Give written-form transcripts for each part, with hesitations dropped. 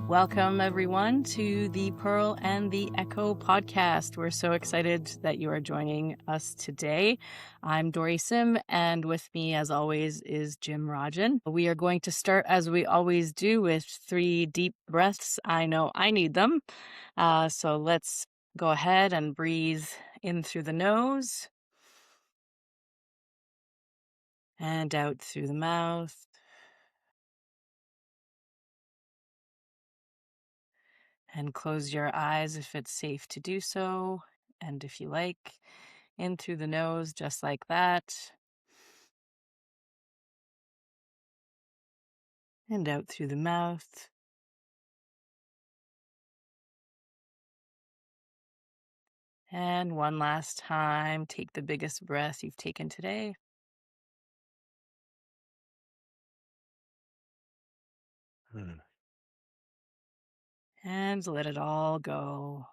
Welcome, everyone, to the Pearl and the Echo podcast. We're so excited that you are joining us today. I'm Dori Sim, and with me, as always, is Jim Rajan. We are going to start, as we always do, with 3 deep breaths. I know I need them. So let's go ahead and breathe in through the nose and out through the mouth. And close your eyes if it's safe to do so. And if you like, in through the nose, just like that. And out through the mouth. And one last time, take the biggest breath you've taken today. And let it all go.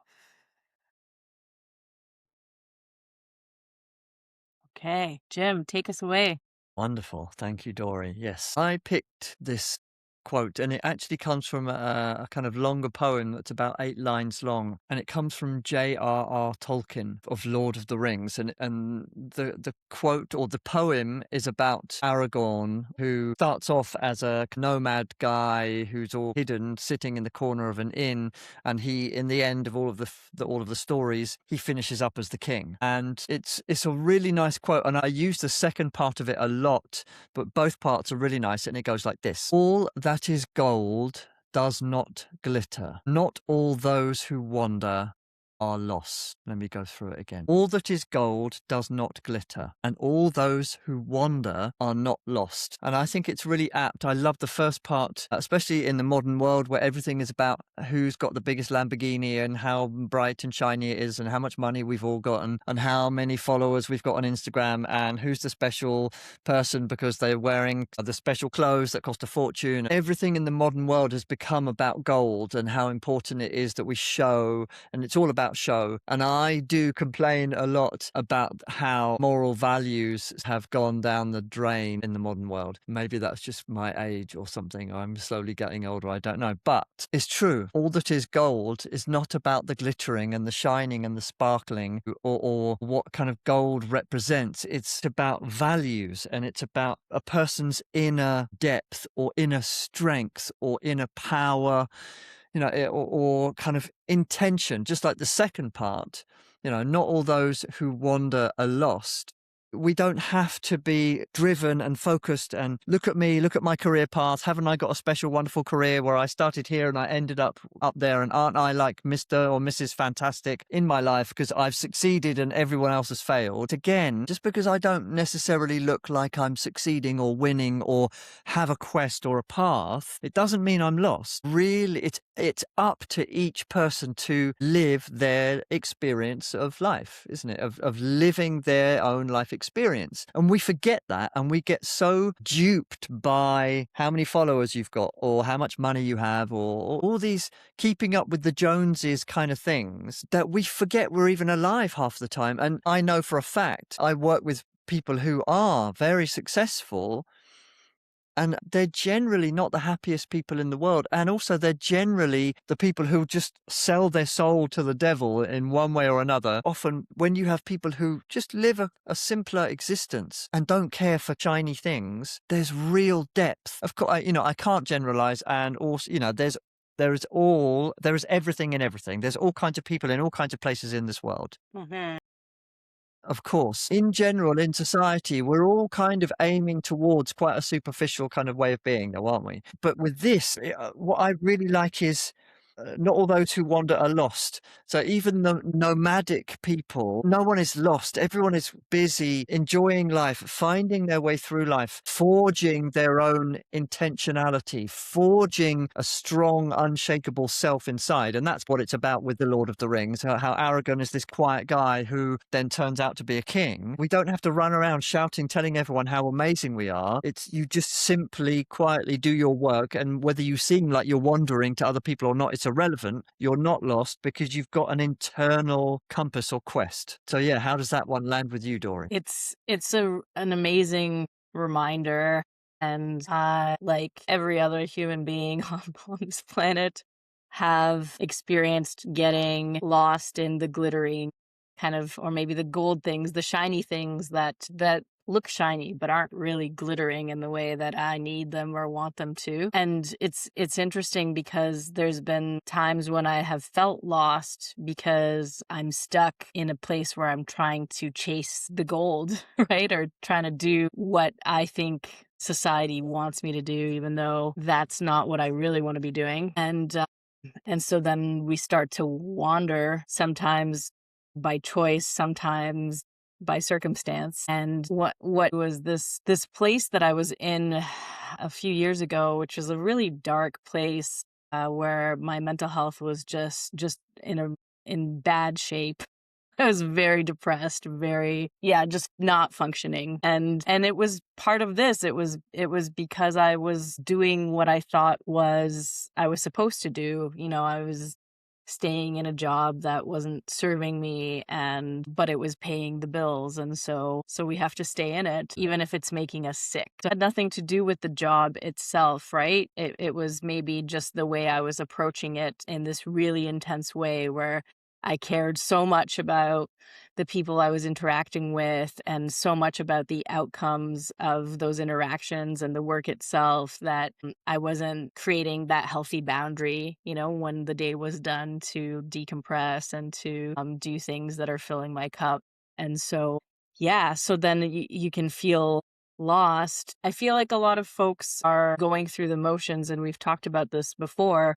Okay, Jim, take us away. Wonderful. Thank you, Dori. Yes. I picked this quote, and it actually comes from a kind of longer poem that's about 8 lines long, and it comes from J.R.R. Tolkien of Lord of the Rings, and the quote or the poem is about Aragorn, who starts off as a nomad guy who's all hidden, sitting in the corner of an inn, and he, in the end of all of the stories, he finishes up as the king. And it's a really nice quote, and I use the second part of it a lot, but both parts are really nice, and it goes like this: all that is gold does not glitter. Not all those who wander are lost. Let me go through it again. All that is gold does not glitter, and all those who wander are not lost. And I think it's really apt. I love the first part, especially in the modern world where everything is about who's got the biggest Lamborghini and how bright and shiny it is and how much money we've all got and how many followers we've got on Instagram and who's the special person because they're wearing the special clothes that cost a fortune. Everything in the modern world has become about gold and how important it is that we show, and it's all about show. And I do complain a lot about how moral values have gone down the drain in the modern world. Maybe that's just my age or something. I'm slowly getting older, I don't know. But it's true. All that is gold is not about the glittering and the shining and the sparkling or what kind of gold represents. It's about values, and it's about a person's inner depth or inner strength or inner power, or kind of intention, just like the second part. Not all those who wander are lost. We don't have to be driven and focused and look at me, look at my career path. Haven't I got a special, wonderful career where I started here and I ended up there? And aren't I like Mr. or Mrs. Fantastic in my life because I've succeeded and everyone else has failed? Again, just because I don't necessarily look like I'm succeeding or winning or have a quest or a path, it doesn't mean I'm lost. Really, it's up to each person to live their experience of life, isn't it? Of living their own life experience. And we forget that, and we get so duped by how many followers you've got or how much money you have or all these keeping up with the Joneses kind of things that we forget we're even alive half the time. And I know for a fact, I work with people who are very successful, and they're generally not the happiest people in the world. And also they're generally the people who just sell their soul to the devil in one way or another. Often when you have people who just live a simpler existence and don't care for shiny things, there's real depth. Of course, I can't generalize. And also, there is everything in everything. There's all kinds of people in all kinds of places in this world. Mm-hmm. Of course, in general, in society, we're all kind of aiming towards quite a superficial kind of way of being, though, aren't we? But with this, what I really like is not all those who wander are lost. So even the nomadic people, no one is lost. Everyone is busy enjoying life, finding their way through life, forging their own intentionality, forging a strong, unshakable self inside. And that's what it's about with the Lord of the Rings, how Aragorn is this quiet guy who then turns out to be a king. We don't have to run around shouting, telling everyone how amazing we are. It's you just simply quietly do your work, and whether you seem like you're wandering to other people or not, it's irrelevant. You're not lost because you've got an internal compass or quest. So yeah, how does that one land with you, Dori? It's an amazing reminder, and like every other human being on this planet, have experienced getting lost in the glittering kind of, or maybe the gold things, the shiny things that look shiny but aren't really glittering in the way that I need them or want them to. And it's interesting because there's been times when I have felt lost because I'm stuck in a place where I'm trying to chase the gold, right? Or trying to do what I think society wants me to do, even though that's not what I really want to be doing. And so then we start to wander, sometimes by choice, sometimes by circumstance. And what was this place that I was in a few years ago, which was a really dark place, where my mental health was just in bad shape. I was very depressed, just not functioning. And it was part of this. It was because I was doing what I thought I was supposed to do. I was staying in a job that wasn't serving me, but it was paying the bills. And so we have to stay in it, even if it's making us sick. It had nothing to do with the job itself, right? It was maybe just the way I was approaching it in this really intense way, where I cared so much about the people I was interacting with and so much about the outcomes of those interactions and the work itself, that I wasn't creating that healthy boundary, when the day was done, to decompress and to do things that are filling my cup. And so, yeah, so then you can feel lost. I feel like a lot of folks are going through the motions, and we've talked about this before,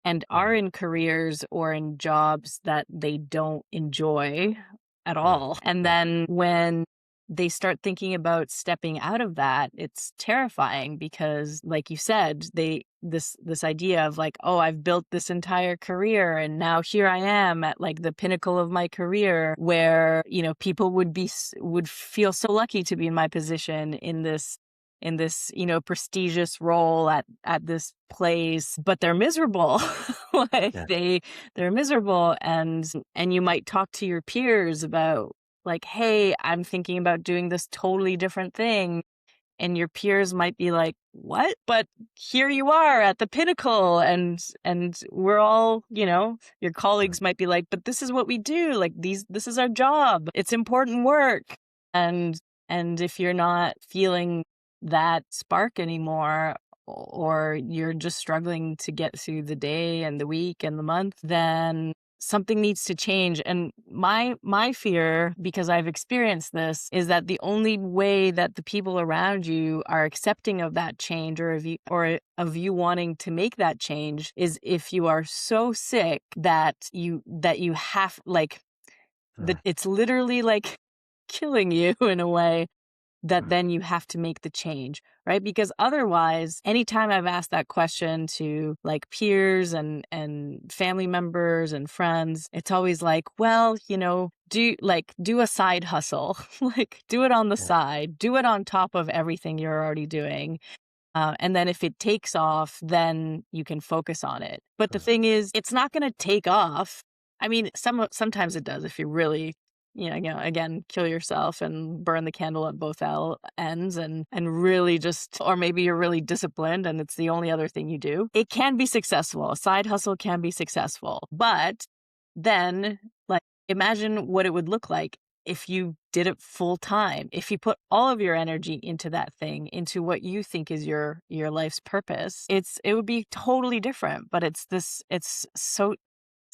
and are Yeah. in careers or in jobs that they don't enjoy at Yeah. all. And Yeah. then when they start thinking about stepping out of that, it's terrifying because, like you said, this idea of like, oh, I've built this entire career and now here I am at like the pinnacle of my career, where, people would feel so lucky to be in my position in this prestigious role at this place, but they're miserable. Like Yeah. they're miserable. And you might talk to your peers about, like, hey, I'm thinking about doing this totally different thing, and your peers might be like, what? But here you are at the pinnacle. And we're all, your Mm. colleagues might be like, but this is what we do, like, this is our job, it's important work. And and if you're not feeling that spark anymore, or you're just struggling to get through the day and the week and the month, then something needs to change. And my fear, because I've experienced this, is that the only way that the people around you are accepting of that change, or of you wanting to make that change, is if you are so sick that you have, like, that Mm. it's literally like killing you in a way, that Mm. then you have to make the change, right? Because otherwise, anytime I've asked that question to like peers and family members and friends, it's always like, well, do a side hustle, like do it on the Yeah. side, do it on top of everything you're already doing. And then if it takes off, then you can focus on it. But the Mm. thing is, it's not going to take off. I mean, sometimes it does if you really, again, kill yourself and burn the candle at both ends, and really just, or maybe you're really disciplined and it's the only other thing you do. It can be successful. A side hustle can be successful. But then, like, imagine what it would look like if you did it full time, if you put all of your energy into that thing, into what you think is your life's purpose. It would be totally different. But it's so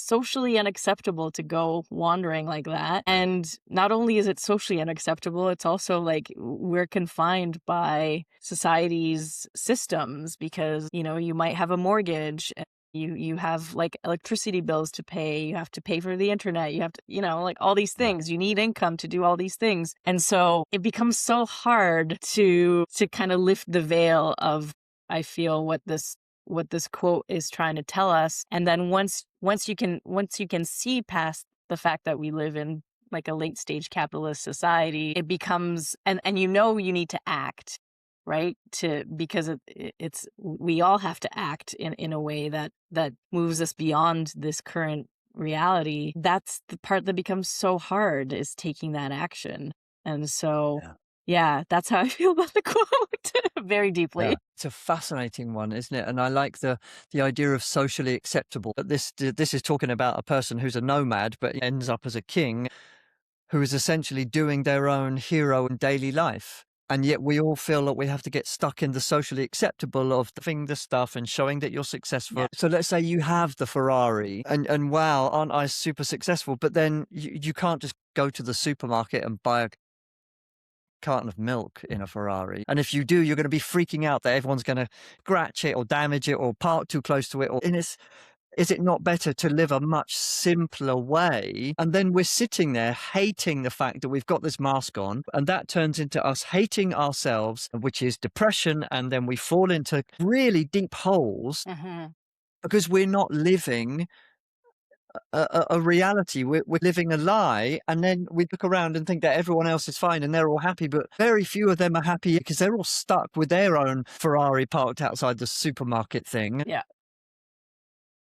socially unacceptable to go wandering like that. And not only is it socially unacceptable, it's also like we're confined by society's systems, because, you might have a mortgage. You have like electricity bills to pay, you have to pay for the internet, you have to, like all these Yeah. things. You need income to do all these things. And so it becomes so hard to kind of lift the veil of, I feel, what this quote is trying to tell us. And then once you can see past the fact that we live in like a late stage capitalist society, it becomes, and you need to act, right? Because it's, we all have to act in a way that moves us beyond this current reality. That's the part that becomes so hard, is taking that action. And so, Yeah. Yeah, that's how I feel about the quote very Yeah. deeply. It's a fascinating one, isn't it? And I like the idea of socially acceptable. But this is talking about a person who's a nomad, but ends up as a king, who is essentially doing their own hero in daily life. And yet we all feel that we have to get stuck in the socially acceptable of doing the stuff and showing that you're successful. Yeah. So let's say you have the Ferrari and wow, aren't I super successful? But then you can't just go to the supermarket and buy a carton of milk in a Ferrari. And if you do, you're going to be freaking out that everyone's going to scratch it or damage it or park too close to it. And is it not better to live a much simpler way? And then we're sitting there hating the fact that we've got this mask on, and that turns into us hating ourselves, which is depression. And then we fall into really deep holes Mhm. because we're not living a reality. We're living a lie. And then we look around and think that everyone else is fine and they're all happy, but very few of them are happy because they're all stuck with their own Ferrari parked outside the supermarket thing. Yeah.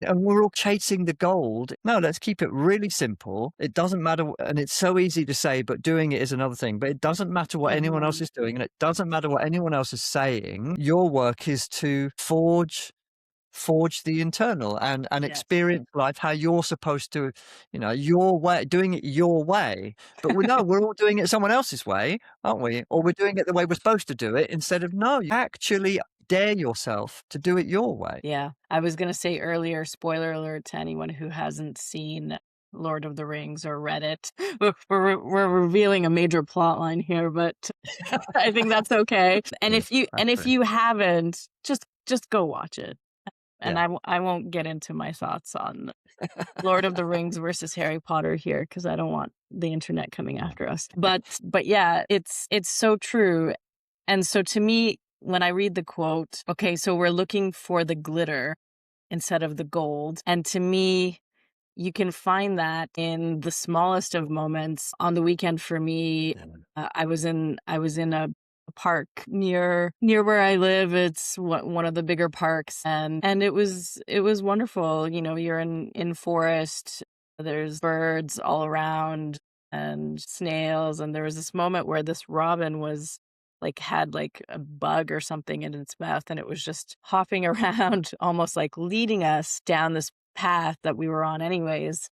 And we're all chasing the gold. No, let's keep it really simple. It doesn't matter. And it's so easy to say, but doing it is another thing. But it doesn't matter what anyone else Mhm. is doing. And it doesn't matter what anyone else is saying. Your work is to forge the internal and Yes. experience life how you're supposed to, your way, doing it your way. But we're all doing it someone else's way, aren't we? Or we're doing it the way we're supposed to do it instead of, no, you actually dare yourself to do it your way. Yeah. I was gonna say earlier, spoiler alert to anyone who hasn't seen Lord of the Rings or read it. We're revealing a major plot line here, but I think that's okay. And Yeah, if exactly. you haven't, just go watch it. And Yeah. I won't get into my thoughts on Lord of the Rings versus Harry Potter here because I don't want the internet coming after us. But yeah, it's so true. And so to me, when I read the quote, okay, so we're looking for the glitter instead of the gold. And to me, you can find that in the smallest of moments. On the weekend for me, Yeah. I was in a park near where I live. It's one of the bigger parks, and it was wonderful. You know, you're in forest. There's birds all around and snails, and there was this moment where this robin was like had like a bug or something in its mouth, and it was just hopping around, almost like leading us down this path that we were on anyways.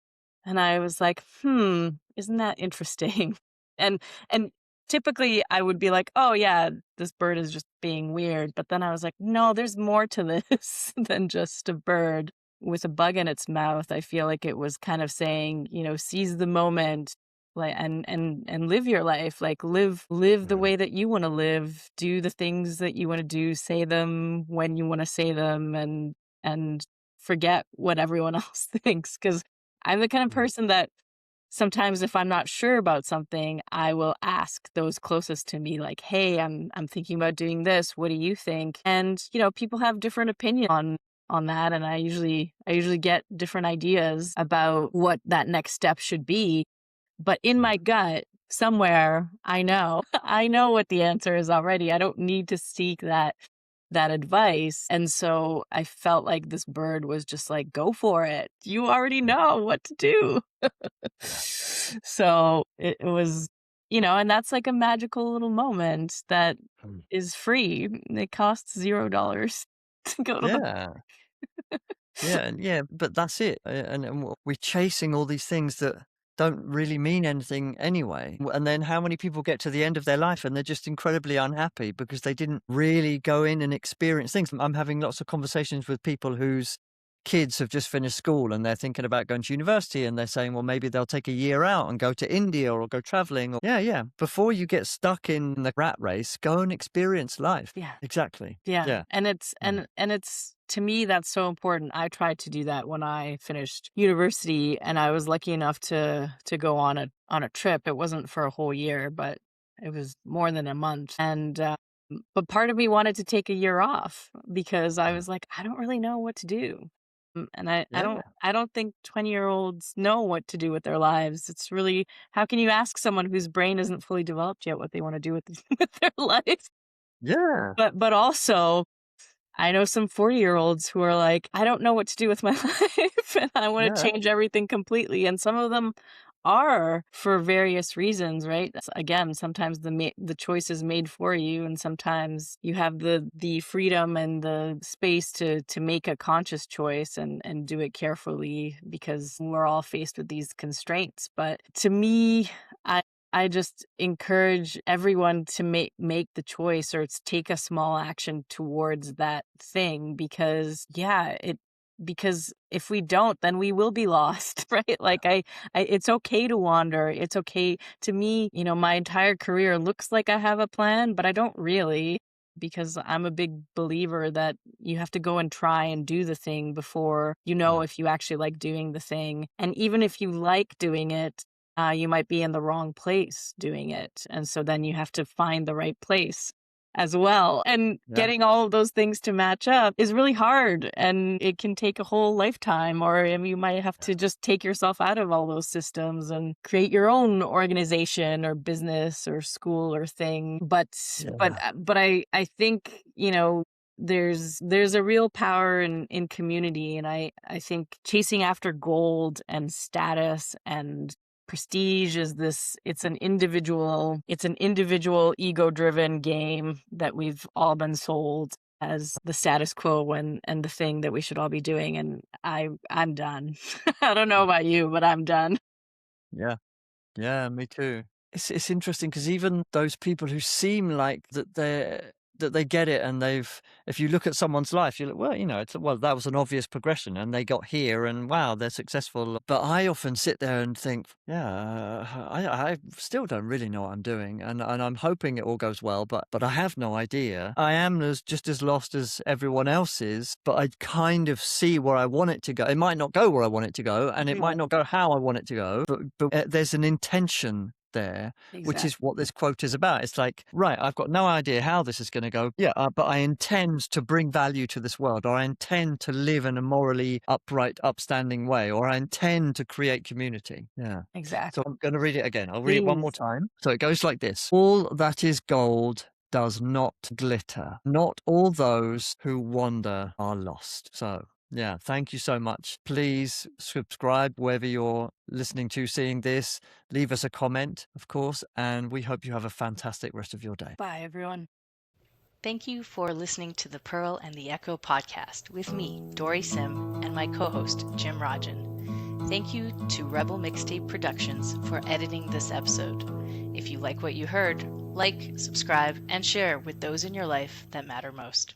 And I was like, isn't that interesting? And and typically I would be like, oh yeah, this bird is just being weird. But then I was like, no, there's more to this than just a bird with a bug in its mouth. I feel like it was kind of saying, seize the moment, like and live your life, like live the Mm. way that you want to live, do the things that you want to do, say them when you want to say them, and forget what everyone else thinks. Because I'm the kind of Mm. person that sometimes if I'm not sure about something, I will ask those closest to me, like, hey, I'm thinking about doing this. What do you think? And, people have different opinions on that. And I usually get different ideas about what that next step should be. But in Mm. my gut, somewhere, I know, I know what the answer is already. I don't need to seek that advice. And so I felt like this bird was just like, go for it. You already Mm. know what to do. Yeah. So it was, and that's like a magical little moment that Mm. is free. It costs $0 to go to the. Yeah. Yeah, and yeah, but that's it. And we're chasing all these things that don't really mean anything anyway. And then how many people get to the end of their life and they're just incredibly unhappy because they didn't really go in and experience things. I'm having lots of conversations with people whose kids have just finished school and they're thinking about going to university and they're saying, well, maybe they'll take a year out and go to India or go traveling. Or, yeah. Before you get stuck in the rat race, go and experience life. Yeah. Exactly. Yeah. Yeah. And it's Mm. and it's to me that's so important. I tried to do that when I finished university and I was lucky enough to go on a trip. It wasn't for a whole year, but it was more than a month. And but part of me wanted to take a year off because I Mm. was like, I don't really know what to do. And I Yeah. don't think 20-year-olds know what to do with their lives. It's really, how can you ask someone whose brain isn't fully developed yet what they want to do with, with their life? Yeah. But also I know some 40-year-olds who are like, "I don't know what to do with my life, and I wanna Yeah. change everything completely," and some of them are for various reasons, right? Again, sometimes the choice is made for you, and sometimes you have the freedom and the space to make a conscious choice and do it carefully because we're all faced with these constraints. But to me, I just encourage everyone to make the choice or to take a small action towards that thing because if we don't, then we will be lost, right? Like it's okay to wander. It's okay to me, my entire career looks like I have a plan, but I don't really, because I'm a big believer that you have to go and try and do the thing before you know Yeah. if you actually like doing the thing. And even if you like doing it, you might be in the wrong place doing it. And so then you have to find the right place as well. And Yeah. getting all of those things to match up is really hard, and it can take a whole lifetime, or you might have to just take yourself out of all those systems and create your own organization or business or school or thing. Yeah. But I think, there's a real power in community, and I think chasing after gold and status and prestige is it's an individual ego-driven game that we've all been sold as the status quo and the thing that we should all be doing, and I'm done. I don't know about you, but I'm done. Yeah. Yeah, me too. It's interesting because even those people who seem like that they get it and if you look at someone's life, you're like, well, that was an obvious progression and they got here and wow, they're successful. But I often sit there and think, yeah, I still don't really know what I'm doing and I'm hoping it all goes well, but I have no idea. I am just as lost as everyone else is, but I kind of see where I want it to go. It might not go where I want it to go and it might not go how I want it to go, but there's an intention there, which is what Exactly. this quote is about. It's like, right, I've got no idea how this is going to go. Yeah, but I intend to bring value to this world, or I intend to live in a morally upright, upstanding way, or I intend to create community. Yeah. So Exactly. I'm going to read it again. I'll read it one more Please. time. So it goes like this. All that is gold does not glitter. Not all those who wander are lost. So yeah, thank you so much. Please subscribe wherever you're listening to, seeing this. Leave us a comment, of course, and we hope you have a fantastic rest of your day. Bye, everyone. Thank you for listening to the Pearl and the Echo podcast with me, Dori Sim, and my co-host, Jim Rajan. Thank you to Rebel Mixtape Productions for editing this episode. If you like what you heard, like, subscribe, and share with those in your life that matter most.